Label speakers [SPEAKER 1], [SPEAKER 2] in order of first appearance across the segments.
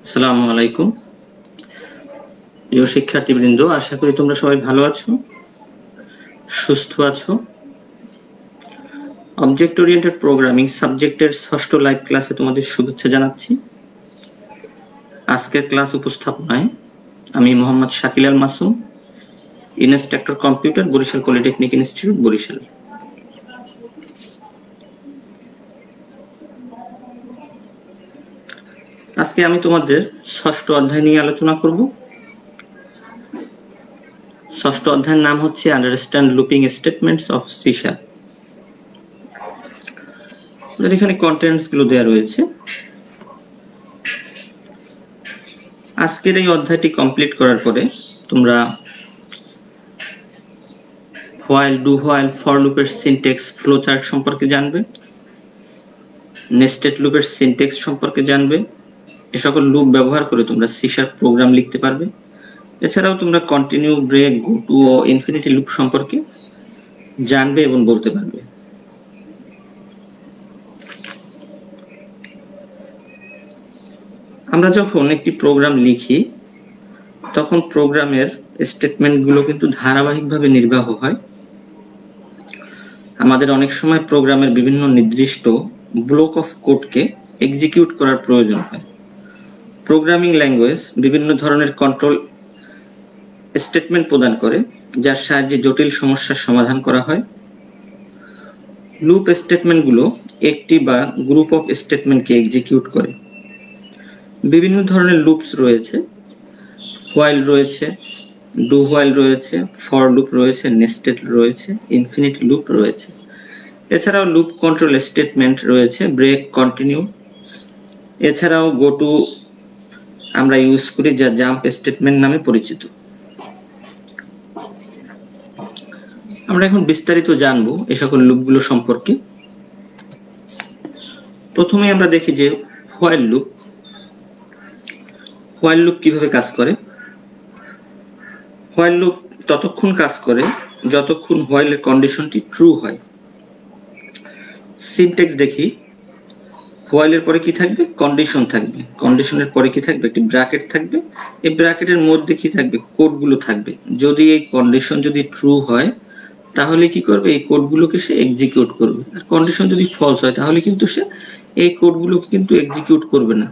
[SPEAKER 1] আসসালামু আলাইকুম প্রিয় শিক্ষার্থীবৃন্দ, আশা করি তোমরা সবাই ভালো আছো, সুস্থ আছো। অবজেক্ট ওরিয়েন্টেড প্রোগ্রামিং সাবজেক্টের ষষ্ঠ লাইভ ক্লাসে তোমাদের শুভেচ্ছা জানাচ্ছি। আজকের ক্লাস উপস্থাপনায় আমি Mohammad Shakil Al Masum, instructor computer, Barishal polytechnic institute, Barishal. আজকে আমি তোমাদের ষষ্ঠ অধ্যায় নিয়ে আলোচনা করব। ষষ্ঠ অধ্যায়ের নাম হচ্ছে understand looping statements of C sharp. এখানে কন্টেন্টস গুলো দেওয়া রয়েছে। আজকের এই অধ্যায়টি কমপ্লিট করার পরে তোমরা হোয়াইল, ডু হোয়াইল, ফর লুপের সিনট্যাক্স, ফ্লো চার্ট সম্পর্কে জানবে, নেস্টেড লুপের সিনট্যাক্স সম্পর্কে জানবে। এ সকল লুপ ব্যবহার করে তোমরা সি শার্প প্রোগ্রাম লিখতে পারবে। এছাড়াও তোমরা কন্টিনিউ, ব্রেক, গো টু ও ইনফিনিটি লুপ সম্পর্কে জানবে এবং বলতে পারবে। আমরা যখন একটি প্রোগ্রাম লিখি তখন প্রোগ্রামের স্টেটমেন্টগুলো কিন্তু ধারাবাহিকভাবে নির্বাহ হয়। আমাদের অনেক সময় প্রোগ্রামের বিভিন্ন নির্দিষ্ট ব্লক অফ কোডকে এক্সিকিউট করার প্রয়োজন হয়। প্রোগ্রামিং ল্যাঙ্গুয়েজ বিভিন্ন ধরনের কন্ট্রোল স্টেটমেন্ট প্রদান করে, যার সাহায্যে জটিল সমস্যার সমাধান করা হয়। লুপ স্টেটমেন্টগুলো একটি বা গ্রুপ অফ স্টেটমেন্টকে এক্সিকিউট করে। বিভিন্ন ধরনের লুপস রয়েছে, হোয়াইল রয়েছে, ডু হোয়াইল রয়েছে, ফর লুপ রয়েছে, নেস্টেড রয়েছে, ইনফিনিটি লুপ রয়েছে। এছাড়াও লুপ কন্ট্রোল স্টেটমেন্ট রয়েছে, ব্রেক, কন্টিনিউ। এছাড়াও গো টু আমরা ইউজ করি, যা জাম্প স্টেটমেন্ট নামে পরিচিত। আমরা এখন বিস্তারিত জানবো এই সকল লুপগুলো সম্পর্কে। প্রথমে আমরা দেখি যে হোয়াইল লুপ। হোয়াইল লুপ কিভাবে কাজ করে? হোয়াইল লুপ ততক্ষণ কাজ করে যতক্ষণ হোয়াইলের কন্ডিশনটি ট্রু হয়। সিনট্যাক্স দেখি। হোয়াইলের পরে কি থাকবে? কন্ডিশন থাকবে। কন্ডিশনের পরে কি থাকবে? একটি ব্র্যাকেট থাকবে। এই ব্র্যাকেটের মধ্যে কি থাকবে? কোডগুলো থাকবে। যদি এই কন্ডিশন যদি ট্রু হয় তাহলে কি করবে? এই কোডগুলোকে সে এক্সিকিউট করবে। আর কন্ডিশন যদি ফলস হয় তাহলে কিন্তু সে এই কোডগুলোকে কিন্তু এক্সিকিউট করবে না।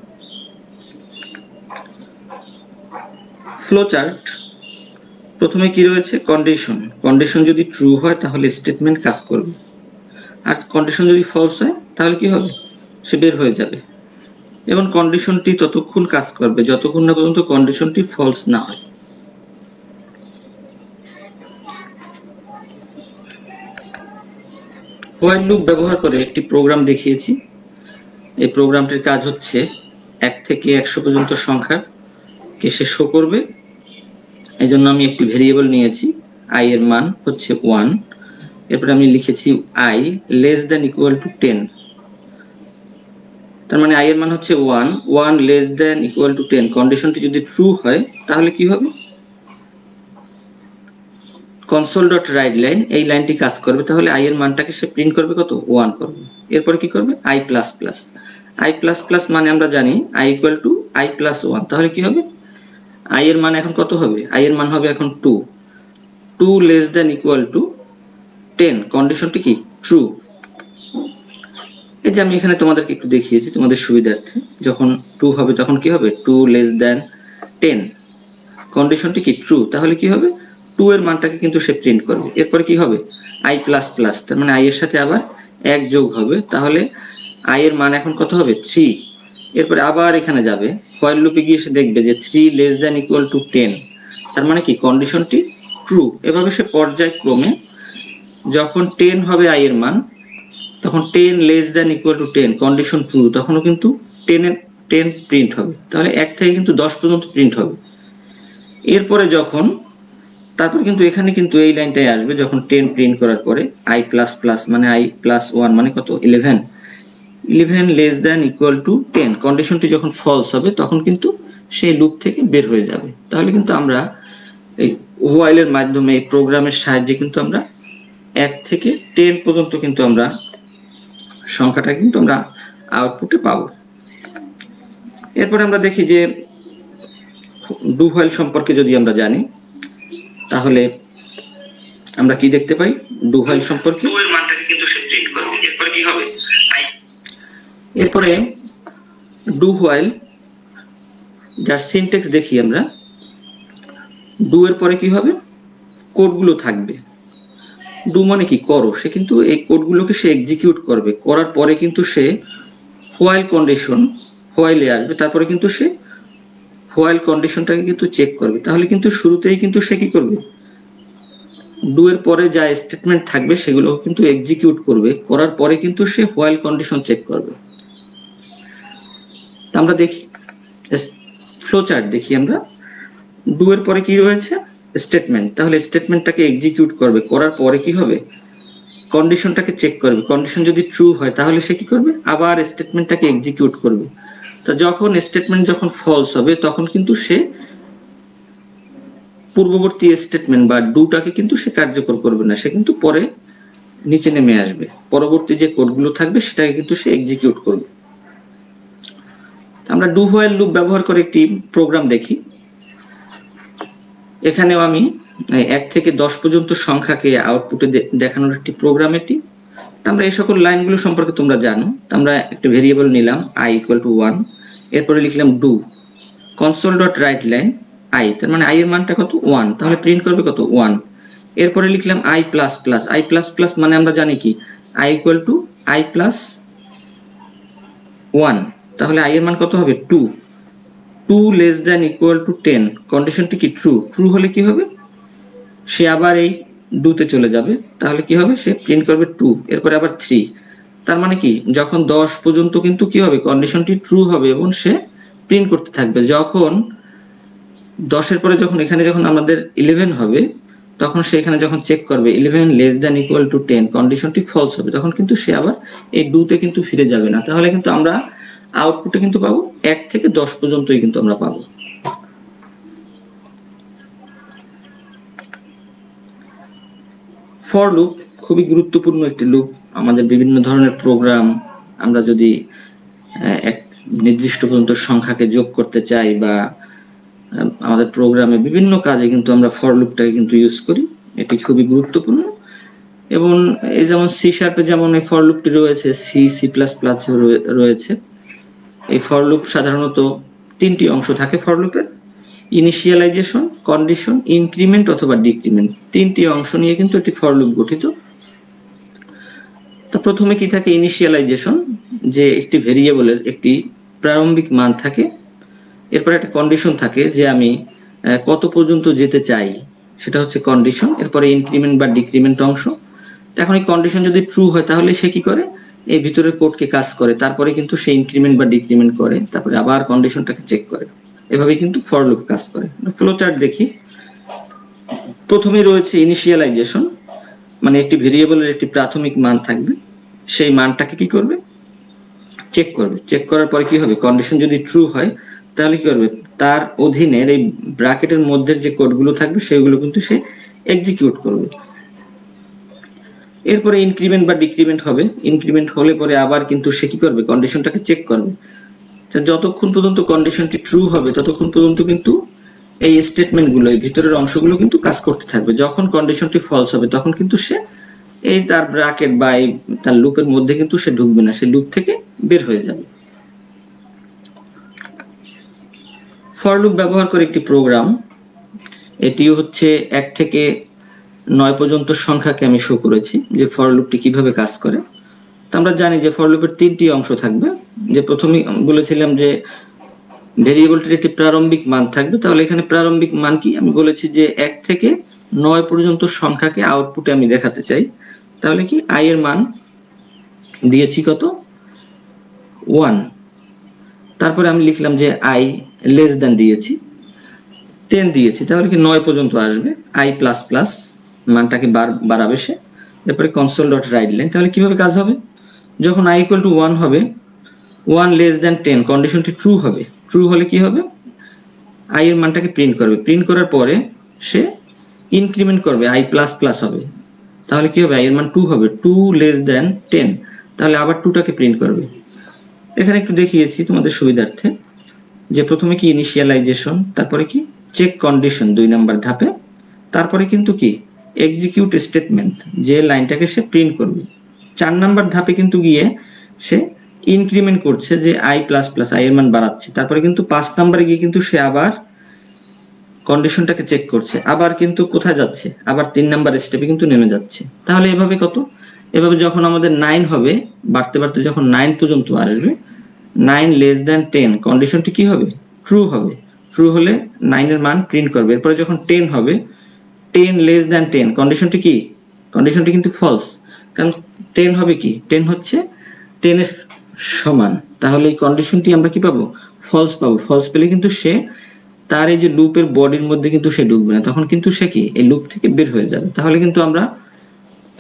[SPEAKER 1] Flow chart. প্রথমে কি রয়েছে? কন্ডিশন। কন্ডিশন যদি ট্রু হয় তাহলে স্টেটমেন্ট কাজ করবে, আর কন্ডিশন যদি ফলস হয় তাহলে কি হবে? সে বের হয়ে যাবে। এবং কন্ডিশনটি ততক্ষণ কাজ করবে যতক্ষণ না পর্যন্ত কন্ডিশনটি ফলস না হয়। হোয়াইল লুপ ব্যবহার করে একটি প্রোগ্রাম দেখিয়েছি। এই প্রোগ্রামটির কাজ হচ্ছে 1 থেকে 100 পর্যন্ত সংখ্যাকে সে শো করবে। এই জন্য আমি একটি ভেরিয়েবল নিয়েছি, i এর মান হচ্ছে 1। এরপরে আমি লিখেছি i less than equal two 10। তার মানে i এর মান হচ্ছে 1 লেস দ্যান ইকুয়াল টু 10। কন্ডিশনটি যদি ট্রু হয় তাহলে কি হবে? console.writeLine, এই লাইনটি কাজ করবে। তাহলে i এর মানটাকে সে প্রিন্ট করবে কত? 1 করবে। এরপর কি করবে? i++। i++ মানে আমরা জানি i ইকুয়াল টু i+1। তাহলে কি হবে? i এর মান এখন কত হবে? i এর মান হবে এখন 2 লেস দ্যান ইকুয়াল টু 10। কন্ডিশনটি কি? ট্রু। এই যে আমি এখানে তোমাদেরকে একটু দেখিয়েছি তোমাদের সুবিধার্থে। যখন 2 হবে তখন কি হবে? 2 লেস দ্যান 10। কন্ডিশনটি কি? ট্রু। তাহলে কি হবে? 2 এর মানটাকে কিন্তু সে প্রিন্ট করবে। এরপরে কি হবে? i++। তার মানে i এর সাথে আবার 1 যোগ হবে। তাহলে i এর মান এখন কত হবে? 3। এরপরে আবার এখানে যাবে, হোয়াইল লুপে গিয়ে সে দেখবে যে 3 লেস দ্যান ইকুয়াল টু 10। তার মানে কি? কন্ডিশনটি ট্রু। এভাবে সে পর্যায়ক্রমে যখন 10 হবে i এর মান, তখন 10 less than equal two 10, condition true, তখনও কিন্তু 10 প্রিন্ট হবে। তাহলে 1 থেকে কিন্তু 10 পর্যন্ত প্রিন্ট হবে। এরপরে যখন তারপর কিন্তু এখানে কিন্তু এই লাইনটাই আসবে, যখন 10 প্রিন্ট করার পরে i++ মানে i+1 মানে কত? 11 লেস দ্যান ইকুয়াল টু 10। কন্ডিশনটি যখন ফলস হবে তখন কিন্তু সেই লুপ থেকে বের হয়ে যাবে। তাহলে কিন্তু আমরা এই হোয়াইলের মাধ্যমে, এই প্রোগ্রামের সাহায্যে কিন্তু আমরা 1 থেকে 10 পর্যন্ত কিন্তু আমরা সংখ্যাটা কিন্তু আমরা আউটপুটে পাবো। এরপরে আমরা দেখি যে ডু হোয়াইল সম্পর্কে যদি আমরা জানি তাহলে আমরা কি দেখতে পাই ডু হোয়াইল সম্পর্কে ডু এর মানটাকে কিন্তু সে প্রিন্ট করবে। এরপরে কি হবে এরপরে ডু হোয়াইল যার সিনট্যাক্স দেখি আমরা ডু এর পরে কি হবে কোডগুলো থাকবে। ডু মানে কি করো, সে কিন্তু এই কোডগুলোকে সে এক্সিকিউট করবে, করার পরে কিন্তু সে হোয়াইল কন্ডিশন হোয়াইলে আসবে, তারপরে কিন্তু সে হোয়াইল কন্ডিশনটাকে কিন্তু চেক করবে। তাহলে কিন্তু শুরুতেই কিন্তু সে কি করবে ডু এর পরে যা স্টেটমেন্ট থাকবে সেগুলো কিন্তু এক্সিকিউট করবে, করার পরে কিন্তু সে হোয়াইল কন্ডিশন চেক করবে। তা আমরা দেখি ফ্লো চার্ট দেখি আমরা ডু এর পরে কি রয়েছে স্টেটমেন্ট, তাহলে স্টেটমেন্টটাকে এক্সিকিউট করবে, করার পরে কি হবে কন্ডিশনটাকে চেক করবে, কন্ডিশন যদি ট্রু হয় তাহলে সে কি করবে আবার স্টেটমেন্টটাকে এক্সিকিউট করবে। তো যখন স্টেটমেন্ট যখন ফলস হবে তখন কিন্তু সে পূর্ববর্তী স্টেটমেন্ট বা ডুটাকে কিন্তু সে কার্যকর করবে না, সে কিন্তু পরে নিচে নেমে আসবে, পরবর্তী যে কোডগুলো থাকবে সেটাকে কিন্তু সে এক্সিকিউট করবে। আমরা ডু হোয়াইল লুপ ব্যবহার করে একটি প্রোগ্রাম দেখি। এখানেও আমি 1 থেকে 10 পর্যন্ত সংখ্যাকে আউটপুটে দেখানোর একটি প্রোগ্রাম এটি। আমরা এই সকল লাইনগুলো সম্পর্কে তোমরা জানো। আমরা একটা ভেরিয়েবল নিলাম i = 1, এরপরে লিখলাম ডু console.writeLine i, তার মানে i এর মানটা কত 1, তাহলে প্রিন্ট করবে কত 1। এরপরে লিখলাম i++, মানে আমরা জানি কি i = i + 1, তাহলে i এর মান কত হবে 2, 2 <= 10, কন্ডিশনটি কি ট্রু হলে কি হবে সে আবার এই ডুতে চলে যাবে, তাহলে কি হবে সে প্রিন্ট করবে 2, এরপরে আবার 3, তার মানে কি যখন 10 পর্যন্ত কিন্তু কি হবে কন্ডিশনটি ট্রু হবে এবং সে প্রিন্ট করতে থাকবে। যখন 10 এর পরে যখন এখানে যখন আমাদের 11 হবে তখন সে এখানে যখন চেক করবে 11 <= 10, কন্ডিশনটি ফলস হবে, তখন কিন্তু সে আবার এই ডুতে কিন্তু ফিরে যাবে না। তাহলে কিন্তু আমরা আউটপুটে কিন্তু পাবো 1 থেকে 10 পর্যন্তই কিন্তু আমরা পাবো। ফর লুপ খুবই গুরুত্বপূর্ণ একটি লুপ। আমাদের বিভিন্ন ধরনের প্রোগ্রাম আমরা যদি এক নির্দিষ্ট পর্যন্ত সংখ্যাকে যোগ করতে চাই বা আমাদের প্রোগ্রামে বিভিন্ন কাজে কিন্তু আমরা ফর লুপটাকে কিন্তু ইউজ করি, এটি খুবই গুরুত্বপূর্ণ। এবং এই যেমন সি শার্পে যেমন এই ফর লুপটি রয়েছে, সি প্লাস প্লাস রয়েছে। এই ফর লুপ সাধারণত 3টি অংশ থাকে ফর লুপের, ইনিশিয়ালাইজেশন, কন্ডিশন, ইনক্রিমেন্ট অথবা ডিক্রিমেন্ট, 3টি অংশ নিয়ে কিন্তু এটি ফর লুপ গঠিত। তা প্রথমে কি থাকে ইনিশিয়ালাইজেশন, যে একটি ভেরিয়েবলের একটি প্রারম্ভিক মান থাকে, এরপরে একটা কন্ডিশন থাকে যে আমি কত পর্যন্ত যেতে চাই সেটা হচ্ছে কন্ডিশন, এরপরে ইনক্রিমেন্ট বা ডিক্রিমেন্ট অংশ। এখন এই কন্ডিশন যদি ট্রু হয় তাহলে সে কি করে এই ভিতরের কোডকে কাজ করে, তারপরে কিন্তু সে ইনক্রিমেন্ট বা ডিক্রিমেন্ট করে, তারপরে আবার কন্ডিশনটাকে চেক করে, এভাবে কিন্তু ফর লুপ কাজ করে। ফ্লো চার্ট দেখি। প্রথমে রয়েছে ইনিশিয়ালাইজেশন, মানে একটি ভেরিয়েবলের একটি প্রাথমিক মান থাকবে, সেই মানটাকে কি করবে চেক করবে, চেক করার পরে কি হবে কন্ডিশন যদি ট্রু হয় তাহলে কি করবে তার অধীনের এই ব্র্যাকেটের মধ্যে যে কোডগুলো থাকবে সেগুলো কিন্তু সে এক্সিকিউট করবে। এরপরে ইনক্রিমেন্ট বা ডিক্রিমেন্ট হবে, ইনক্রিমেন্ট হলে পরে আবার কিন্তু সে কি করবে কন্ডিশনটাকে চেক করবে, যতক্ষণ পর্যন্ত কন্ডিশনটি ট্রু হবে ততক্ষণ পর্যন্ত কিন্তু এই স্টেটমেন্টগুলো এই ভিতরের অংশগুলো কিন্তু কাজ করতে থাকবে। যখন কন্ডিশনটি ফলস হবে তখন কিন্তু সে এই তার ব্র্যাকেট বা তার লুপের মধ্যে কিন্তু সে ঢুকবে না, সে লুপ থেকে বের হয়ে যাবে। ফর লুপ ব্যবহার করে একটি প্রোগ্রাম, এটিও হচ্ছে 1 থেকে 9 পর্যন্ত সংখ্যাকে আমি শো করেছি যে ফর লুপটি কিভাবে কাজ করে। তো আমরা জানি যে ফর লুপের 3টি অংশ থাকবে, যে প্রথমে বলেছিলাম যে ভেরিয়েবলটির একটি প্রারম্ভিক মান থাকবে, তাহলে এখানে প্রারম্ভিক মান কি আমি বলেছি যে 1 থেকে 9 পর্যন্ত সংখ্যাকে আউটপুটে আমি দেখাতে চাই, তাহলে কি i এর মান দিয়েছি কত 1, তারপরে আমি লিখলাম যে i <= দিয়েছি 10 দিয়েছি, তাহলে কি 9 পর্যন্ত আসবে, i++ মানটাকে বাড়াবে সে, এরপরে console.writeLine, তাহলে কিভাবে কাজ হবে যখন i = 1 হবে 1 <10 কন্ডিশনটি ট্রু হবে, ট্রু হলে কি হবে i এর মানটাকে প্রিন্ট করবে, প্রিন্ট করার পরে সে ইনক্রিমেন্ট করবে i++ হবে, তাহলে কি হবে i এর মান 2 হবে, 2 <10, তাহলে আবার 2টাকে প্রিন্ট করবে। এখানে একটু দেখিয়েছি তোমাদের সুবিধার্থে, যে প্রথমে কি ইনিশিয়ালাইজেশন, তারপরে কি চেক কন্ডিশন 2 নাম্বার ধাপে, তারপরে কিন্তু কি এক্সিকিউট স্টেটমেন্ট, যে লাইনটাকে সে প্রিন্ট করবে। 4 নাম্বার ধাপে কিন্তু গিয়ে সে ইনক্রিমেন্ট করছে, যে i++ i এর মান বাড়াচ্ছে। তারপরে কিন্তু 5 নাম্বারে গিয়ে কিন্তু সে আবার কন্ডিশনটাকে চেক করছে, আবার কিন্তু কোথায় যাচ্ছে, আবার 3 নাম্বার স্টেপে কিন্তু নেমে যাচ্ছে। তাহলে এভাবে কত, এভাবে যখন আমাদের 9 হবে, বাড়তে বাড়তে যখন 9 পর্যন্ত আসবে, 9 লেস দ্যান 10 কন্ডিশনটি কি হবে, ট্রু হবে। ট্রু হলে 9 এর মান প্রিন্ট করবে। এরপরে যখন 10 হবে, 10 লেস দ্যান 10 কন্ডিশনটি কি, কন্ডিশনটি কিন্তু ফলস, কারণ 10 হবে কি, 10 হচ্ছে 10 এর সমান। তাহলে এই কন্ডিশনটি আমরা কি পাবো, ফলস পাবো। ফলস পেলে কিন্তু সে তার এই যে লুপের বডির মধ্যে কিন্তু সে ঢুকবে না, তখন কিন্তু সে কি এই লুপ থেকে বের হয়ে যাবে। তাহলে কিন্তু আমরা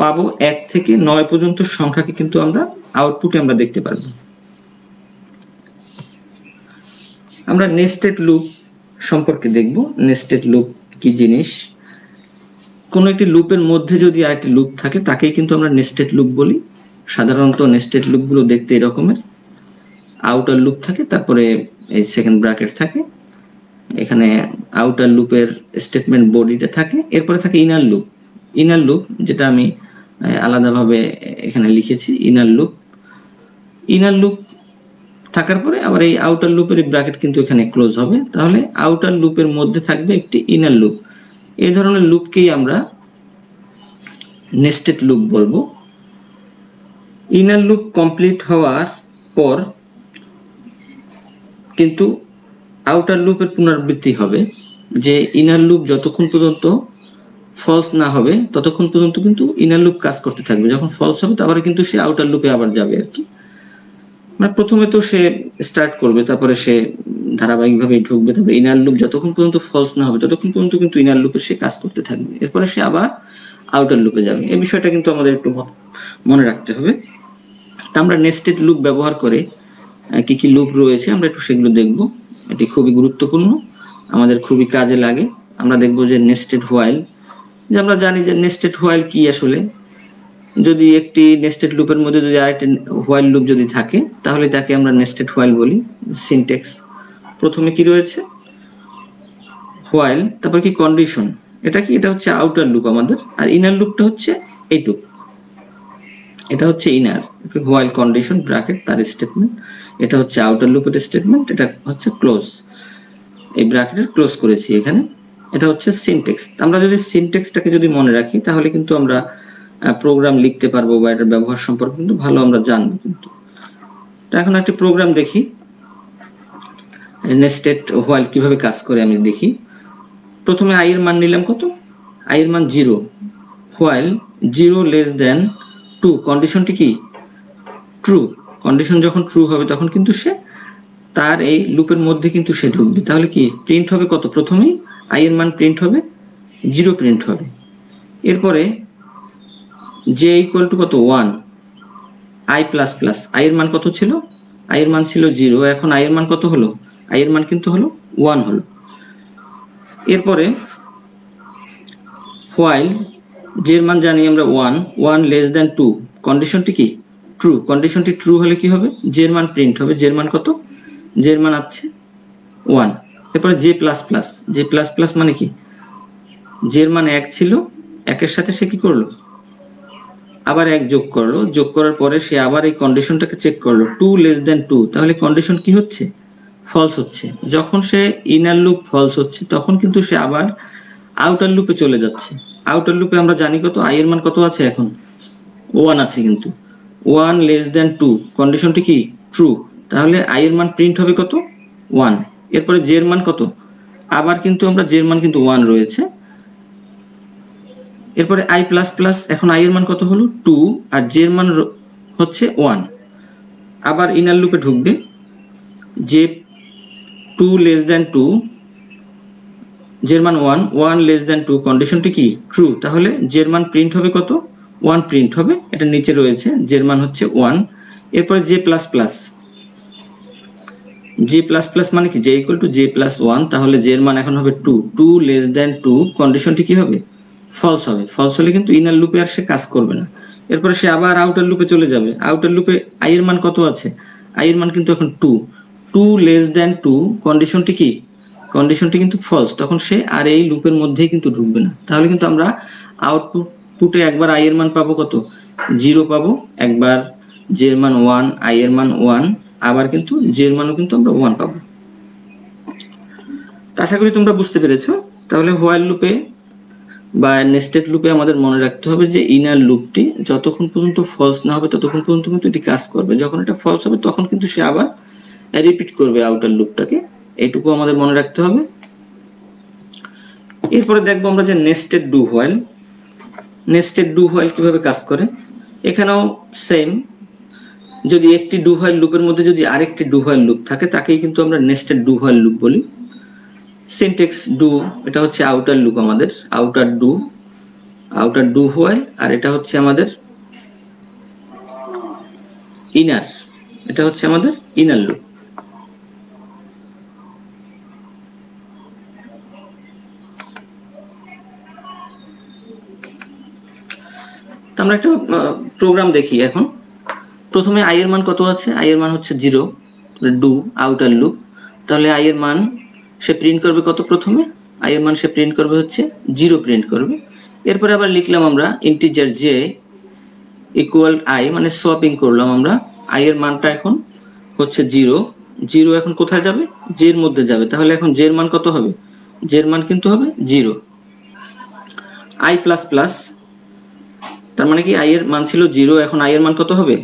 [SPEAKER 1] পাবো 1 থেকে 9 পর্যন্ত সংখ্যাকে কিন্তু আমরা আউটপুটে আমরা দেখতে পারবো। আমরা নেস্টেড লুপ সম্পর্কে দেখব। নেস্টেড লুপ কি জিনিস, কোন একটি লুপের মধ্যে যদি আরেকটি লুপ থাকে তাকেই কিন্তু আমরা নেস্টেড লুপ বলি। সাধারণত নেস্টেড লুপগুলো দেখতে এরকমের, আউটার লুপ থাকে, তারপরে এই সেকেন্ড ব্র্যাকেট থাকে, এখানে আউটার লুপের স্টেটমেন্ট বডিটা থাকে, এরপরে থাকে ইনার লুপ। ইনার লুপ যেটা আমি আলাদাভাবে এখানে লিখেছি, ইনার লুপ। ইনার লুপ থাকার পরে আবার এই আউটার লুপের ব্র্যাকেট কিন্তু এখানে ক্লোজ হবে। তাহলে আউটার লুপের মধ্যে থাকবে একটি ইনার লুপ। এই ধরনের লুপকেই আমরা নেস্টেড লুপ বলবো। ইনার লুপ কমপ্লিট হওয়ার পর কিন্তু আউটার লুপের পুনরাবৃত্তি হবে, যে ইনার লুপ যতক্ষণ পর্যন্ত ফলস না হবে ততক্ষণ পর্যন্ত কিন্তু ইনার লুপ কাজ করতে থাকবে। যখন ফলস হবে তারপরে কিন্তু সে আউটার লুপে আবার যাবে আর কি। মানে প্রথমে তো সে স্টার্ট করবে, তারপরে সে ধারাবাহিকভাবে ঢুকবে, তারপরে ইনার লুপ যতক্ষণ পর্যন্ত ফলস না হবে ততক্ষণ পর্যন্ত কিন্তু ইনার লুপে সে কাজ করতে থাকবে, এরপরে সে আবার আউটার লুপে যাবে। এই বিষয়টা কিন্তু আমাদের একটু মনে রাখতে হবে। তা আমরা নেস্টেড লুপ ব্যবহার করে কি কি লুপ রয়েছে আমরা একটু সেগুলো দেখব। এটি খুবই গুরুত্বপূর্ণ, আমাদের খুবই কাজে লাগে। আমরা দেখব যে নেস্টেড হোয়াইল, যে আমরা জানি যে নেস্টেড হোয়াইল কি আসলে। যদি একটি নেস্টেড লুপের মধ্যে যদি আরেকটি হোয়াইল লুপ যদি থাকে তাহলে তাকে আমরা নেস্টেড হোয়াইল বলি। সিনট্যাক্স প্রথমে কি রয়েছে, হোয়াইল, তারপর কি কন্ডিশন, এটা কি, এটা হচ্ছে আউটার লুপ আমাদের, আর ইনার লুপটা হচ্ছে এইটুক, এটা হচ্ছে ইনার। হোয়াইল কন্ডিশন ব্র্যাকেট তার স্টেটমেন্ট, এটা হচ্ছে আউটার লুপের স্টেটমেন্ট, এটা হচ্ছে ক্লোজ, এই ব্র্যাকেটের ক্লোজ করেছি এখানে। এটা হচ্ছে সিনট্যাক্স। আমরা যদি সিনট্যাক্সটাকে যদি মনে রাখি তাহলে কিন্তু আমরা প্রোগ্রাম লিখতে পারবো, বা এটার ব্যবহার সম্পর্কে কিন্তু ভালো আমরা জানবো কিন্তু। তো এখন একটি প্রোগ্রাম দেখি, নেস্টেড হোয়াইল কিভাবে কাজ করে আমি দেখি। প্রথমে i এর মান নিলাম কত, i এর মান 0, হোয়াইল 0 লেস দেন 2 কন্ডিশনটি কি, ট্রু। কন্ডিশন যখন ট্রু হবে তখন কিন্তু সে তার এই লুপের মধ্যে কিন্তু সে ঢুকবে। তাহলে কি প্রিন্ট হবে কত, প্রথমেই i এর মান প্রিন্ট হবে 0 প্রিন্ট হবে। এরপরে j ইকুয়াল টু কত 1, i++, i এর মান কত ছিল, i এর মান ছিল 0, এখন i এর মান কত হলো, i এর মান কিন্তু হলো 1 হলো। এরপরে হোয়াইল j এর মান জানি আমরা 1 লেস দেন 2 কন্ডিশনটি কি, ট্রু। কন্ডিশনটি ট্রু হলে কি হবে, j এর মান প্রিন্ট হবে, j এর মান কত, j এর মান আছে 1। এরপরে j++, মানে কি, j এর মান 1 ছিল, 1 এর সাথে সে কি করলো, আবার 1 যোগ করলো, যোগ করার পরে সে আবার এই কন্ডিশনটাকে চেক করলো 2 লেস দেন 2, তাহলে কন্ডিশন কি হচ্ছে, ফলস হচ্ছে। যখন সে ইনার লুপ ফলস হচ্ছে তখন কিন্তু সে আবার আউটার লুপে চলে যাচ্ছে। আউটার লুপে আমরা জানি কত, i এর মান কত আছে, এখন 1 আছে, কিন্তু 1 লেস দেন 2 কন্ডিশনটি কি, ট্রু। তাহলে i এর মান প্রিন্ট হবে কত, 1। এরপরে j এর মান কত, আবার কিন্তু আমরা j এর মান কিন্তু 1 রয়েছে। এরপরে i++, এখন i এর মান কত হলো 2, আর j এর মান হচ্ছে 1। আবার ইনার লুপে ঢুকবে, j 2 লেস দেন 2, j এর মান 1 লেস দেন 2 কন্ডিশনটি কি, ট্রু। তাহলে j এর মান প্রিন্ট হবে কত, 1 প্রিন্ট হবে, এটা নিচে রয়েছে, j এর মান হচ্ছে 1। এরপরে j++, মানে কি, j ইকুয়াল টু j+1, তাহলে j এর মান এখন হবে 2 লেস দেন 2 কন্ডিশনটি কি হবে, ফলস হবে। ফলস হলে কিন্তু ইনার লুপে আর সে কাজ করবে না। এরপরে সে আবার আউটার লুপে চলে যাবে। আউটার লুপে i এর মান কত আছে, i এর মান কিন্তু এখন 2, টু লেস দেন টু কন্ডিশনটি কি, কন্ডিশনটি কিন্তু ফলস, তখন সে আর এই লুপের মধ্যেই কিন্তু ঢুকবে না। তাহলে কিন্তু আমরা আউটপুটে একবার আই এর মান পাবো কত, 0 পাবো, একবার জে এর মান 1, আই এর মান 1, আবার কিন্তু জে এর মানও কিন্তু আমরা 1 পাবো। আশা করি তোমরা বুঝতে পেরেছো। তাহলে হোয়াইল লুপে বা নেস্টেড লুপে আমাদের মনে রাখতে হবে যে ইনার লুপটি যতক্ষণ পর্যন্ত ফলস না হবে ততক্ষণ পর্যন্ত কিন্তু এটি কাজ করবে, যখন এটা ফলস হবে তখন কিন্তু সে আবার রিপিট করবে আউটার লুপটাকে, এইটুকু আমাদের মনে রাখতে হবে। এরপরে দেখবো আমরা যে nested do while. Nested do while কিভাবে কাজ করে, এখানেও সেম, যদি একটি ডু হোয়াইল লুপের মধ্যে যদি আরেকটি ডু হোয়াইল লুপ থাকে তাকেই কিন্তু আমরা নেস্টেড ডু হোয়াইল লুপ বলি। সিনট্যাক্স ডু, এটা হচ্ছে আউটার লুপ আমাদের, আউটার ডু হোয়াইল, আর এটা হচ্ছে আমাদের ইনার, এটা হচ্ছে আমাদের ইনার লুপ। আমরা একটা প্রোগ্রাম দেখি এখন। প্রথমে আই এর মান কত আছে, আই এর মান হচ্ছে 0, ডু আউটার লুপ, তাহলে আই এর মান সে প্রিন্ট করবে কত, প্রথমে আই এর মান সে প্রিন্ট করবে হচ্ছে 0 প্রিন্ট করবে। এরপরে আবার লিখলাম আমরা ইন্টিজার জে ইকুয়াল আই, মানে সোয়াপিং করলাম আমরা, আই এর মানটা এখন হচ্ছে 0 এখন কোথায় যাবে, জে এর মধ্যে যাবে, তাহলে এখন জে এর মান কত হবে, জে এর মান কিন্তু হবে 0। আই প্লাস প্লাস, তার মানে কি আই এর মান ছিল 0, এখন আই এর মান কত হবে,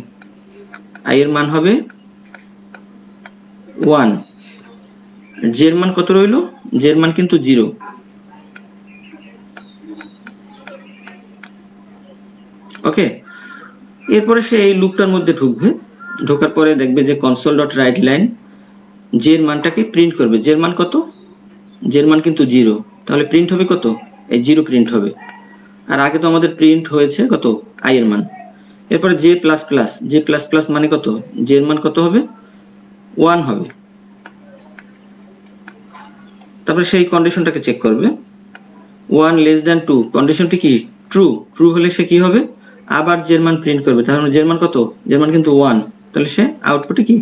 [SPEAKER 1] আই এর মান হবে 1, জে এর মান কত রইল, জে এর মান কিন্তু 0। ওকে, এরপরে সে এই লুপটার মধ্যে ঢুকবে, ঢোকার পরে দেখবে যে console dot right line J এর মানটাকে প্রিন্ট করবে, জে এর মান কত, জে এর মান কিন্তু 0, তাহলে প্রিন্ট হবে কত, এই 0 প্রিন্ট হবে। আর আগে তো আমাদের প্রিন্ট হয়েছে কত, আই এর মান। এরপরে J plus plus, J plus plus মানে কত, জে এর মান কত হবে, 1 হবে। তারপরে সেই কন্ডিশনটাকে চেক করবে, 1 লেস দ্যান 2, কন্ডিশনটি কি ট্রু, ট্রু হলে সে কি হবে, আবার জে এর মান প্রিন্ট করবে, তাহলে জে এর মান কত, জে এর মান কিন্তু 1, তাহলে সে আউটপুটে কি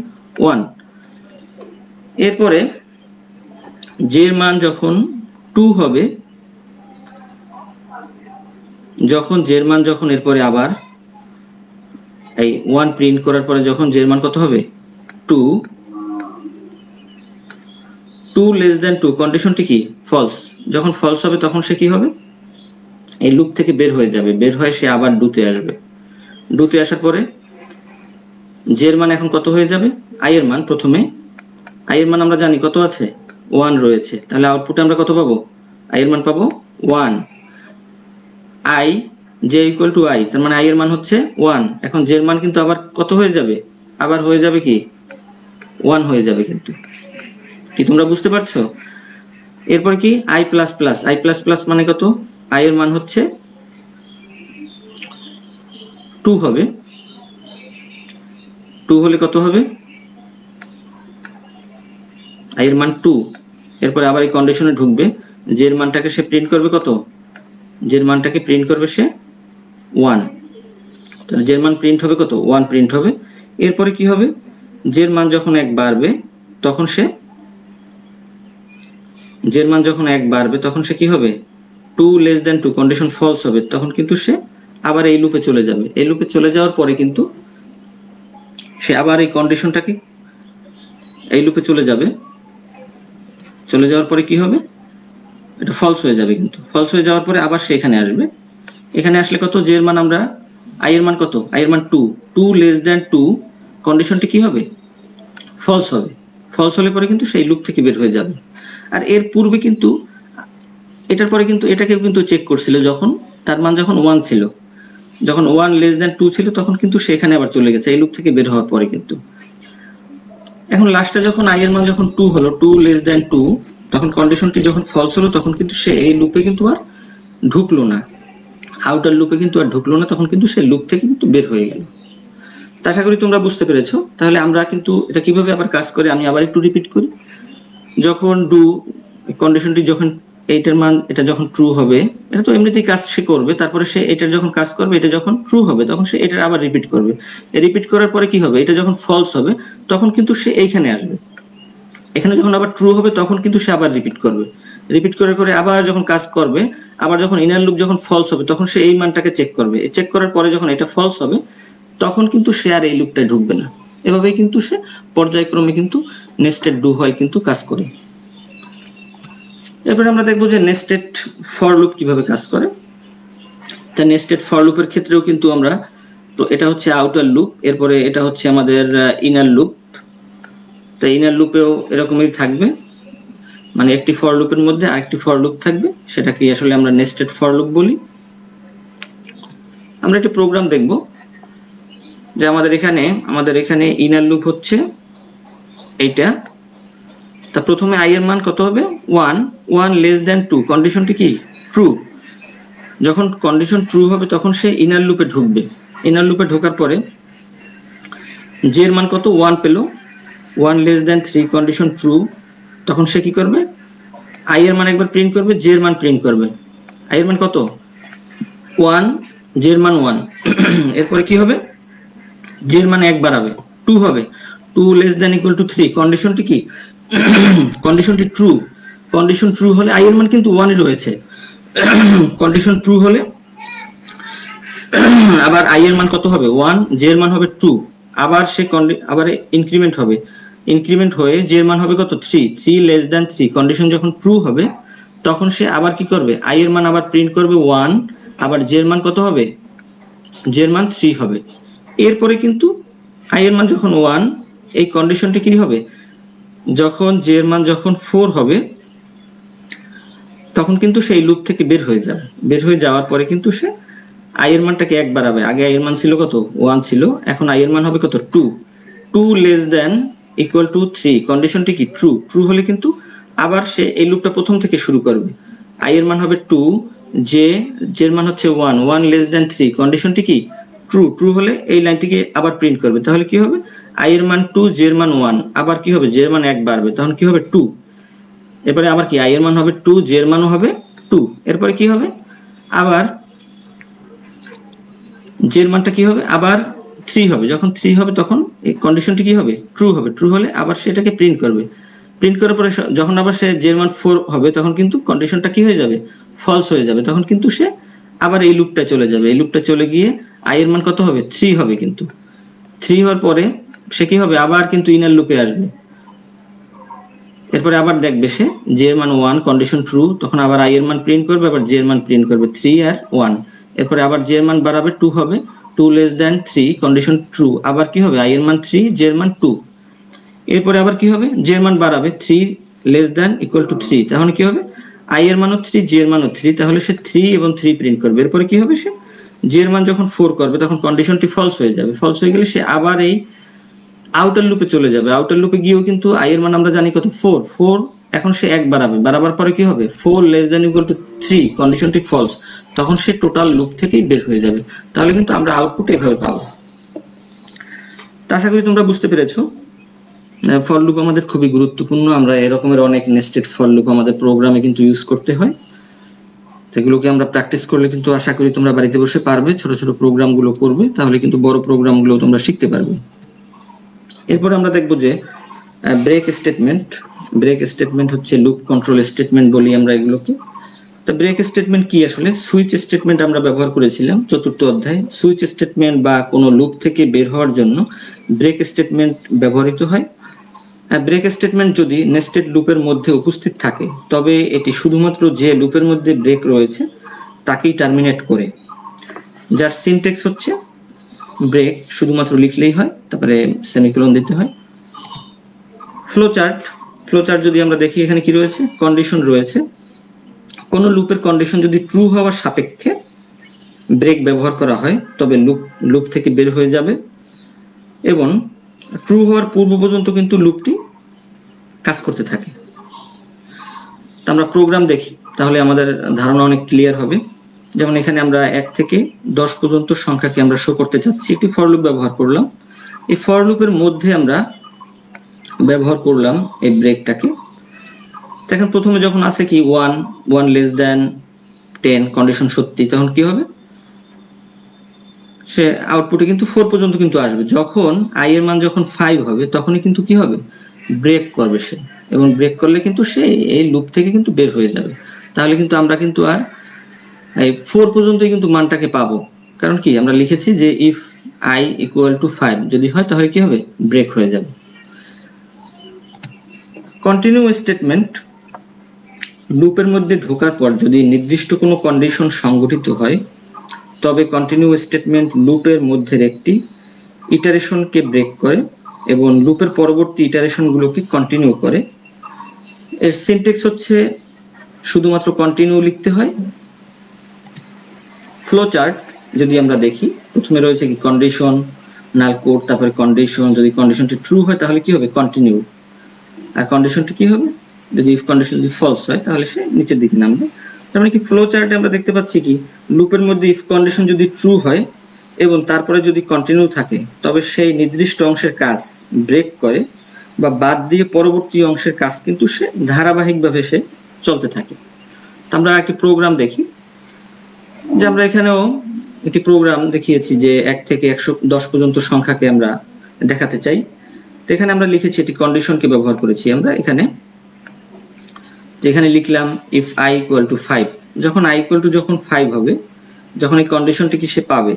[SPEAKER 1] 1। এরপরে জে এর মান যখন 2 হবে, যখন জে এর মান যখন এরপরে আবার এই 1 প্রিন্ট করার পরে যখন জে এর মান কত হবে 2, 2 লেস দ্যান 2, কন্ডিশনটি কি ফলস, যখন ফলস হবে তখন সে কি হবে, এই লুপ থেকে বের হয়ে যাবে, বের হয়ে সে আবার ডুতে আসবে, ডুতে আসার পরে জে এর মান এখন কত হয়ে যাবে, আই এর মান, প্রথমে আই এর মান আমরা জানি কত আছে, 1 রয়েছে, তাহলে আউটপুটে আমরা কত পাবো, আই এর মান পাবো 1, I J equal to I, তার মানে আই এর মান হচ্ছে 1, এখন জে এর মান কিন্তু আবার কত হয়ে যাবে, আবার হয়ে যাবে কি 1 হয়ে যাবে, কিন্তু কি তোমরা বুঝতে পারছো। এরপরে কি I plus plus, I plus plus মানে কত, আই এর মান হচ্ছে 2 হবে, 2 হলে কত হবে, আই এর মান 2। এরপরে আবার এই কন্ডিশনে ঢুকবে, জে এর মানটাকে সে প্রিন্ট করবে কত, জে এর মানটাকে প্রিন্ট করবে সে 1, তাহলে জে এর মান প্রিন্ট হবে কত, 1 প্রিন্ট হবে। এরপরে কি হবে, জে এর মান যখন 1 বাড়বে তখন সে, জে এর মান যখন 1 বাড়বে তখন সে কি হবে, 2 লেস দ্যান 2, কন্ডিশন ফলস হবে, তখন কিন্তু সে আবার এই লুপে চলে যাবে, এই লুপে চলে যাওয়ার পরে কিন্তু সে আবার এই কন্ডিশনটাকে, এই লুপে চলে যাবে, চলে যাওয়ার পরে কি হবে, এটা ফলস হয়ে যাবে, কিন্তু ফলস হয়ে যাওয়ার পরে আবার সে এখানে আসবে, এখানে আসলে কত, জে এর মান আমরা, আই এর মান কত, আই এর মান 2, 2 লেস দ্যান 2, কন্ডিশনটি কি হবে, ফলস হবে, ফলস হলে পরে কিন্তু সেই লুপ থেকে বের হয়ে যাবে। আর এর পূর্বে কিন্তু এটার পরে কিন্তু এটাকেও কিন্তু চেক করছিল, যখন তার মান যখন 1 ছিল, যখন 1 লেস দ্যান 2 ছিল তখন কিন্তু সেখানে আবার চলে গেছে এই লুপ থেকে বের হওয়ার পরে। কিন্তু এখন লাস্টে যখন আই এর মান যখন 2 হলো, 2 লেস দ্যান 2, তখন কন্ডিশনটি যখন ফলস হলো তখন কিন্তু সে এই লুপে কিন্তু আর ঢুকলো না, আউটার লুপে কিন্তু আর ঢুকলো না, তখন কিন্তু সে লুপ থেকে কিন্তু বের হয়ে গেল। আশা করি তোমরা বুঝতে পেরেছো। তাহলে আমরা কিন্তু এটা কিভাবে আবার কাজ করে আমি আবার একটু রিপিট করি, যখন ডু কন্ডিশনটি যখন এইটার মান এটা যখন ট্রু হবে, এটা তো এমনিতেই কাজ সে করবে, তারপরে সে এটার যখন কাজ করবে, এটা যখন ট্রু হবে তখন সে এটা আবার রিপিট করবে, রিপিট করার পরে কি হবে, এটা যখন ফলস হবে তখন কিন্তু সে এইখানে আসবে, এখানে যখন আবার ট্রু হবে তখন কিন্তু সে আবার রিপিট করবে, রিপিট করে করে আবার যখন কাজ করবে, আবার যখন ইনার লুপ যখন ফলস হবে তখন সে এই মানটাকে চেক করবে, চেক করার পরে যখন এটা ফলস হবে তখন কিন্তু সে আর এই লুপটায় ঢুকবে না। এভাবেই কিন্তু সে পর্যায়ক্রমে কিন্তু নেস্টেড ডু হোয়াইল কিন্তু কাজ করে। এরপরে আমরা দেখবো যে নেস্টেড ফর লুপ কিভাবে কাজ করে। তা নেস্টেড ফর লুপের ক্ষেত্রেও কিন্তু আমরা, তো এটা হচ্ছে আউটার লুপ, এরপরে এটা হচ্ছে আমাদের ইনার লুপ। তো ইনার লুপেও এরকমই থাকবে, মানে একটি ফর লুপের মধ্যে আরেকটি ফর লুপ থাকবে, সেটাকে আসলে আমরা নেস্টেড ফর লুপ বলি। আমরা একটি প্রোগ্রাম দেখব যে আমাদের এখানে ইনার লুপ হচ্ছে এইটা। তা প্রথমে i এর মান কত হবে 1 লেস দ্যান 2, কন্ডিশনটি কি ট্রু। যখন কন্ডিশন ট্রু হবে তখন সে ইনার লুপে ঢুকবে, ইনার লুপে ঢোকার পরে j এর মান কত 1 পেল, 1 লেস দ্যান 3, কন্ডিশন ট্রু, তখন সে কি করবে i এর মান একবার প্রিন্ট করবে, j এর মান প্রিন্ট করবে। i এর মান কত 1, j এর মান 1 এরপরে কি হবে j এর মান 1 বাড়াবে 2 হবে, 2 লেস দ্যান ইকুয়াল টু 3, কন্ডিশনটি কি কন্ডিশনটি ট্রু। কন্ডিশন ট্রু হলে i এর মান কিন্তু 1 রয়েছে, কন্ডিশন ট্রু হলে আবার i এর মান কত হবে 1, j এর মান হবে 2, আবার সে আবার ইনক্রিমেন্ট হবে, ইনক্রিমেন্ট হয়ে j এর মান হবে কত 3 লেস দ্যান 3, কন্ডিশন যখন ট্রু হবে তখন সে আবার কি করবে i এর মান আবার প্রিন্ট করবে 1, আবার j এর মান কত হবে, j এর মান 3 হবে। এরপরে কিন্তু i এর মান যখন 1, এই কন্ডিশনটি কি হবে, যখন j এর মান যখন 4 হবে তখন কিন্তু সেই লুপ থেকে বের হয়ে যাবে, বের হয়ে যাওয়ার পরে কিন্তু সে i এর মানটাকে 1 বাড়াবে, আগে i এর মান ছিল কত 1 ছিল, এখন i এর মান হবে কত 2 লেস দ্যান ইকুয়াল টু 3, কন্ডিশনটি কি ট্রু। ট্রু হলে কিন্তু আবার সে এই লুপটা প্রথম থেকে শুরু করবে, i এর মান হবে 2, j এর মান হচ্ছে 1 লেস দ্যান 3, কন্ডিশনটি কি ট্রু। ট্রু হলে এই লাইনটিকে আবার প্রিন্ট করবে, তাহলে কি হবে i এর মান 2, j এর মান 1, আবার কি হবে j এর মান 1 বাড়বে, তখন কি হবে 2, এরপরে আবার কি i এর মান হবে 2, j এর মানও হবে 2, এরপরে কি হবে আবার j এর মানটা কি হবে আবার 3 হবে, যখন 3 হবে তখন এই কন্ডিশনটি কি হবে ট্রু হবে। ট্রু হলে আবার সেটাকে প্রিন্ট করবে, প্রিন্ট করার পরে যখন আবার সে j এর মান 4 হবে তখন কিন্তু কন্ডিশনটা কি হয়ে যাবে ফলস হয়ে যাবে, তখন কিন্তু সে আবার এই লুপটা চলে যাবে, এই লুপটা চলে গিয়ে i এর মান কত হবে 3 হবে, কিন্তু 3 হওয়ার পরে সে কি হবে আবার কিন্তু ইনার লুপে আসবে, এরপরে আবার দেখবে সে j এর মান 1, কন্ডিশন ট্রু, তখন আবার i এর মান প্রিন্ট করবে, আবার j এর মান প্রিন্ট করবে 3 আর 1, এরপরে আবার j এর মান বাড়াবে 2 হবে, 2 লেস দ্যান 3, কন্ডিশন ট্রু, আবার কি হবে i এর মান 3, j এর মান 2, এরপরে আবার কি হবে j এর মান বাড়াবে 3 লেস দ্যান ইকুয়াল টু 3, তাহলে কি হবে i এর মানও 3, j এর মানও 3, তাহলে সে 3 এবং 3 প্রিন্ট করবে। এরপরে কি হবে সে j এর মান যখন 4 করবে তখন কন্ডিশনটি ফলস হয়ে যাবে, ফলস হয়ে গেলে সে আবার এই আউটার লুপে চলে যাবে, আউটার লুপে গিয়েও কিন্তু i এর মান আমরা জানি কত 4, এখন সে 1 বাড়াবে, বাড়াবার পরে কি হবে 4 লেস দ্যান ইকুয়াল টু 3, কন্ডিশনটি ফলস, তখন সে টোটাল লুপ থেকেই বের হয়ে যাবে। তাহলে কিন্তু আমরা আউটপুট এভাবে পাবো। তা আশা করি তোমরা বুঝতে পেরেছো ফর লুপ আমাদের খুবই গুরুত্বপূর্ণ, আমরা এরকমের অনেক নেস্টেড ফর লুপ আমাদের প্রোগ্রামে কিন্তু ইউজ করতে হয়, সেগুলোকে আমরা প্র্যাকটিস করলে কিন্তু আশা করি তোমরা বাড়িতে বসে পারবে, ছোট ছোট প্রোগ্রামগুলো করবে, তাহলে কিন্তু বড় প্রোগ্রামগুলো তোমরা শিখতে পারবে। এরপর আমরা দেখব যে ব্রেক স্টেটমেন্ট। ব্রেক স্টেটমেন্ট হচ্ছে লুপ কন্ট্রোল স্টেটমেন্ট বলি আমরা এগুলোকে। তো ব্রেক স্টেটমেন্ট কি আসলে, সুইচ স্টেটমেন্ট আমরা ব্যবহার করেছিলাম 4th অধ্যায়ে। সুইচ স্টেটমেন্ট বা কোনো লুপ থেকে বের হওয়ার জন্য ব্রেক স্টেটমেন্ট ব্যবহৃত হয়। ব্রেক স্টেটমেন্ট যদি নেস্টেড লুপের মধ্যে উপস্থিত থাকে তবে এটি শুধুমাত্র যে লুপের মধ্যে ব্রেক রয়েছে তাকেই টার্মিনেট করে, যার সিনট্যাক্স হচ্ছে ব্রেক শুধুমাত্র লিখলেই হয়, তারপরে সেমিকোলন দিতে হয়। ফ্লোচার্ট যদি আমরা দেখি এখানে কি রয়েছে, কন্ডিশন রয়েছে, কোন লুপের কন্ডিশন যদি ট্রু হওয়ার সাপেক্ষে ব্রেক ব্যবহার করা হয় তবে লুপ থেকে বের হয়ে যাবে, এবং ট্রু হওয়ার পূর্ব পর্যন্ত কিন্তু লুপটি কাজ করতে থাকে। তা আমরা প্রোগ্রাম দেখি তাহলে আমাদের ধারণা অনেক ক্লিয়ার হবে। যেমন এখানে আমরা 1 থেকে 10 পর্যন্ত সংখ্যাকে আমরা শো করতে চাচ্ছি, একটি ফর লুপ ব্যবহার করলাম। এই ফর লুপের মধ্যে আমরা ব্যবহার করলাম এই ব্রেকটাকে। দেখেন প্রথমে যখন আছে কি 1 লেস দ্যান 10, কন্ডিশন সত্যি, তখন কি হবে সে আউটপুটে কিন্তু 4 পর্যন্ত কিন্তু আসবে। যখন i এর মান যখন 5 হবে তখনই কিন্তু কি হবে ব্রেক করবে সে, এবং ব্রেক করলে কিন্তু সে এই লুপ থেকে কিন্তু বের হয়ে যাবে। তাহলে কিন্তু আমরা কিন্তু আর এই 4 পর্যন্তই কিন্তু মানটাকে পাবো, কারণ কি আমরা লিখেছি যে ইফ I = 5 যদি হয় তাহলে কি হবে, ব্রেক হয়ে যাবে। কন্টিনিউ স্টেটমেন্ট, লুপের মধ্যে ঢোকার পর যদি নির্দিষ্ট কোনো কন্ডিশন সংঘটিত হয় তবে কন্টিনিউ স্টেটমেন্ট লুপের মধ্যের একটি ইটারেশনকে ব্রেক করে এবং লুপের পরবর্তী ইটারেশনগুলোকে কন্টিনিউ করে। এর সিনট্যাক্স হচ্ছে শুধুমাত্র কন্টিনিউ লিখতে হয়। ফ্লো চার্ট যদি আমরা দেখি, প্রথমে রয়েছে কি কন্ডিশন, নাল কোড, তারপরে কন্ডিশন, যদি কন্ডিশনটি ট্রু হয় তাহলে কি হবে, কন্টিনিউ, আর কন্ডিশনটি কি হবে, যদি ইফ কন্ডিশন যদি ফলস হয় তাহলে সে নিচের দিকে নামবে। তার মানে কি ফ্লো চার্টে আমরা দেখতে পাচ্ছি কি লুপের মধ্যে ইফ কন্ডিশন যদি ট্রু হয় এবং তারপরে যদি কন্টিনিউ থাকে তবে সেই নির্দিষ্ট অংশের কাজ ব্রেক করে বা বাদ দিয়ে পরবর্তী অংশের কাজ কিন্তু সে ধারাবাহিকভাবে সে চলতে থাকে। তো আমরা একটি প্রোগ্রাম দেখি, যে আমরা এখানেও একটি প্রোগ্রাম দেখিয়েছি যে 1 থেকে 110 পর্যন্ত সংখ্যাকে আমরা দেখাতে চাই। তো এখানে আমরা লিখেছি এটি কন্ডিশনকে ব্যবহার করেছি আমরা এখানে, যেখানে লিখলাম ইফ I = 5, যখন I যখন 5 হবে, যখন এই কন্ডিশনটি কি সে পাবে,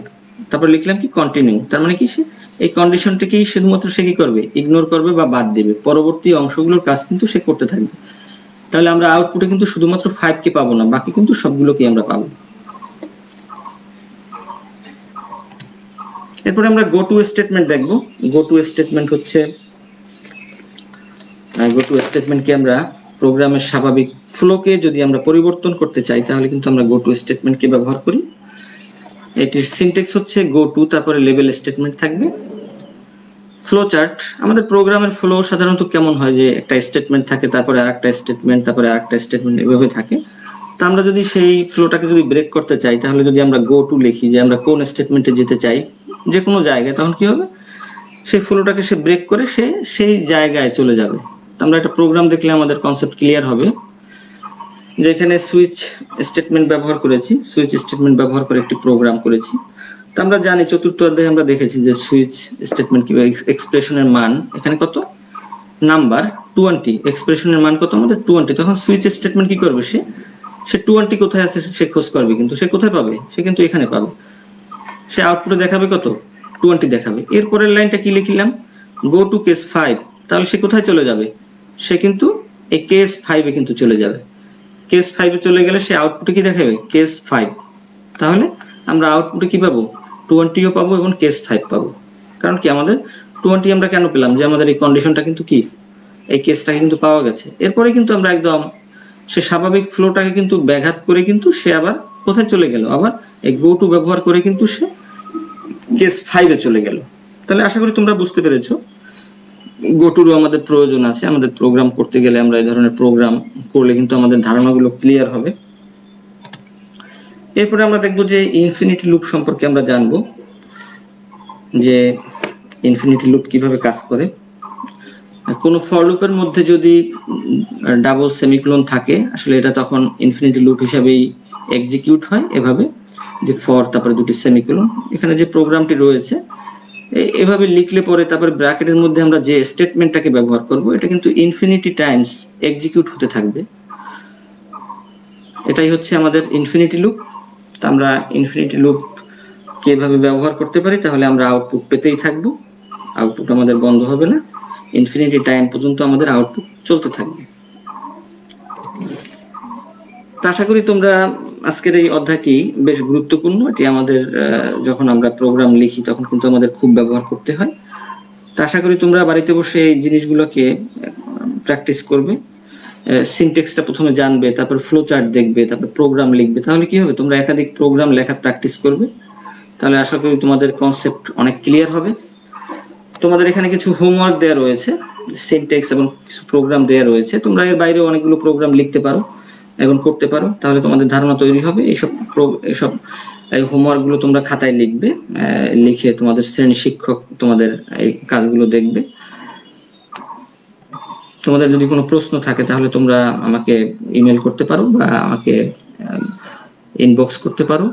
[SPEAKER 1] তারপর লিখলাম কি কন্টিনিউ, তার মানে কি সে এই কন্ডিশনটিকেই শুধুমাত্র সে কি করবে, ইগনোর করবে বা বাদ দেবে, পরবর্তী অংশগুলোর কাজ কিন্তু সে করতে থাকবে। তাহলে আমরা আউটপুটে কিন্তু শুধুমাত্র 5 কে পাবো না, বাকি কিন্তু সবগুলোকে আমরা পাবো। এরপরে আমরা গো টু স্টেটমেন্ট দেখব। গো টু স্টেটমেন্ট হচ্ছে, গো টু স্টেটমেন্টকে আমরা প্রোগ্রামের স্বাভাবিক ফ্লোকে যদি আমরা পরিবর্তন করতে চাই তাহলে কিন্তু আমরা গো টু স্টেটমেন্টকে ব্যবহার করি। এটির সিনট্যাক্স হচ্ছে গো টু, তারপরে লেভেল স্টেটমেন্ট থাকবে। ফ্লো চার্ট, আমাদের প্রোগ্রামের ফ্লো সাধারণত কেমন হয়, যে একটা স্টেটমেন্ট থাকে, তারপরে আরেকটা স্টেটমেন্ট, তারপরে আরেকটা স্টেটমেন্ট, এভাবে থাকে। তো আমরা যদি সেই ফ্লোটাকে যদি ব্রেক করতে চাই তাহলে যদি আমরা গো টু লিখি, যে আমরা কোন স্টেটমেন্টে যেতে চাই যে কোনো জায়গায়, তখন কি হবে, সেই ফ্লোটাকে সে ব্রেক করে সে সেই জায়গায় চলে যাবে। তো আমরা একটা প্রোগ্রাম দেখলে আমাদের কনসেপ্ট ক্লিয়ার হবে, যে এখানে সুইচ স্টেটমেন্ট ব্যবহার করেছি, সুইচ স্টেটমেন্ট ব্যবহার করে একটি প্রোগ্রাম করেছি। তো আমরা জানি চতুর্থ অধ্যায়ে আমরা দেখেছি যে সুইচ স্টেটমেন্ট কিভাবে, এক্সপ্রেশনের মান এখানে কত, নাম্বার 20, এক্সপ্রেশনের মান কত আমাদের 20, তখন সুইচ স্টেটমেন্ট কি করবে, সে 20 কোথায় আছে সে খোঁজ করবে, কিন্তু সে কোথায় পাবে, সে কিন্তু এখানে পাবে, সে আউটপুটে দেখাবে কত, 20 দেখাবে। এরপরের লাইনটা কি লিখলাম, গো টু কেস 5, তাহলে সে কোথায় চলে যাবে, সে কিন্তু এই কেস 5 এ কিন্তু চলে যাবে। কেস 5 এ চলে গেলে সে আউটপুটে কি দেখাবে, কেস 5, তাহলে আমরা আউটপুটে কি পাবো, 20ও পাবো এবং কেস 5 পাবো। কারণ কি আমাদের 20 আমরা কেন পেলাম, যে আমাদের এই কন্ডিশনটা কিন্তু কি, এই কেসটাকে কিন্তু পাওয়া গেছে। এরপরে কিন্তু আমরা একদম সে স্বাভাবিক ফ্লোটাকে কিন্তু ব্যাঘাত করে কিন্তু সে আবার কোথায় চলে গেল, আবার এই গো টু ব্যবহার করে কিন্তু সে কেস 5 এ চলে গেল। তাহলে আশা করি তোমরা বুঝতে পেরেছো গো টুরও আমাদের প্রয়োজন আছে। আমাদের প্রোগ্রাম করতে গেলে আমরা এই ধরনের প্রোগ্রাম করলে কিন্তু আমাদের ধারণাগুলো ক্লিয়ার হবে। এরপরে আমরা দেখব যে ইনফিনিটি লুপ সম্পর্কে আমরা জানবো, যে ইনফিনিটি লুপ কিভাবে কাজ করে। কোনো ফর লুপের মধ্যে যদি ডাবল সেমিকোলন থাকে, আসলে এটা তখন ইনফিনিটি লুপ হিসাবেই এক্সিকিউট হয়, এভাবে যে ফর তারপরে দুটি সেমিকোলন। এখানে যে প্রোগ্রামটি রয়েছে এভাবে লিখলে পরে তারপরে ব্র্যাকেটের মধ্যে আমরা যে স্টেটমেন্টটাকে ব্যবহার করব এটা কিন্তু ইনফিনিটি টাইমস এক্সিকিউট হতে থাকবে। এটাই হচ্ছে আমাদের ইনফিনিটি লুপ। তো আমরা ইনফিনিটি লুপ কিভাবে ব্যবহার করতে পারি, তাহলে আমরা আউটপুট পেতেই থাকবো, আউটপুট আমাদের বন্ধ হবে না, ইনফিনিটি টাইম পর্যন্ত আমাদের আউটপুট চলতে থাকবে। তো আশা করি তোমরা আজকের এই অধ্যায়টি বেশ গুরুত্বপূর্ণ, এটি আমাদের যখন আমরা প্রোগ্রাম লিখি তখন কিন্তু আমাদের খুব ব্যবহার করতে হয়। তো আশা করি তোমরা বাড়িতে বসে এই জিনিসগুলোকে প্র্যাকটিস করবে, সিনট্যাক্সটা প্রথমে জানবে, তারপর ফ্লো চার্ট দেখবে, তারপর প্রোগ্রাম লিখবে, তাহলে কি হবে, তোমরা একাধিক প্রোগ্রাম লেখা প্র্যাকটিস করবে, তাহলে আশা করি তোমাদের কনসেপ্ট অনেক ক্লিয়ার হবে। তোমাদের এখানে কিছু হোমওয়ার্ক দেওয়া রয়েছে, সিনট্যাক্স এবং কিছু প্রোগ্রাম দেওয়া রয়েছে, তোমরা এর বাইরে অনেকগুলো প্রোগ্রাম লিখতে পারো এবং করতে পারো, তাহলে তোমাদের ধারণা তৈরি হবে। এইসব এই হোমওয়ার্ক গুলো তোমরা খাতায় লিখবে, লিখে তোমাদের শ্রেণী শিক্ষক তোমাদের এই কাজগুলো দেখবে। তোমাদের যদি কোনো প্রশ্ন থাকে তাহলে তোমরা আমাকে ইমেল করতে পারো বা আমাকে ইনবক্স করতে পারো।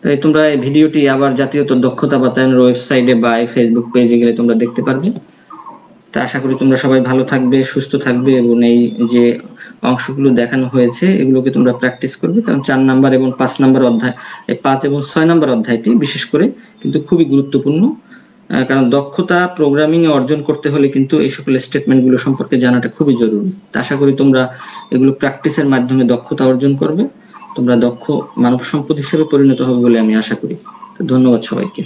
[SPEAKER 1] তাই তোমরা এই ভিডিওটি আবার জাতীয় দক্ষতা বাতায়নের ওয়েবসাইটে বা ফেসবুক পেজে গেলে তোমরা দেখতে পারবে। তা আশা করি তোমরা সবাই ভালো থাকবে, সুস্থ থাকবে এবং এই যে অংশগুলো দেখানো হয়েছে এগুলোকে তোমরা প্র্যাকটিস করবে, কারণ 4 নাম্বার এবং 5 নাম্বার অধ্যায়, এই 5 এবং 6 নাম্বার অধ্যায়টি বিশেষ করে কিন্তু খুবই গুরুত্বপূর্ণ। কারণ দক্ষতা প্রোগ্রামিং এ অর্জন করতে হলে কিন্তু এই সকল স্টেটমেন্টগুলো সম্পর্কে জানাটা খুবই জরুরি। তা আশা করি তোমরা এগুলো প্র্যাকটিসের মাধ্যমে দক্ষতা অর্জন করবে, তোমরা দক্ষ মানব সম্পদ হিসেবে পরিণত হবে বলে আমি আশা করি। ধন্যবাদ সবাইকে।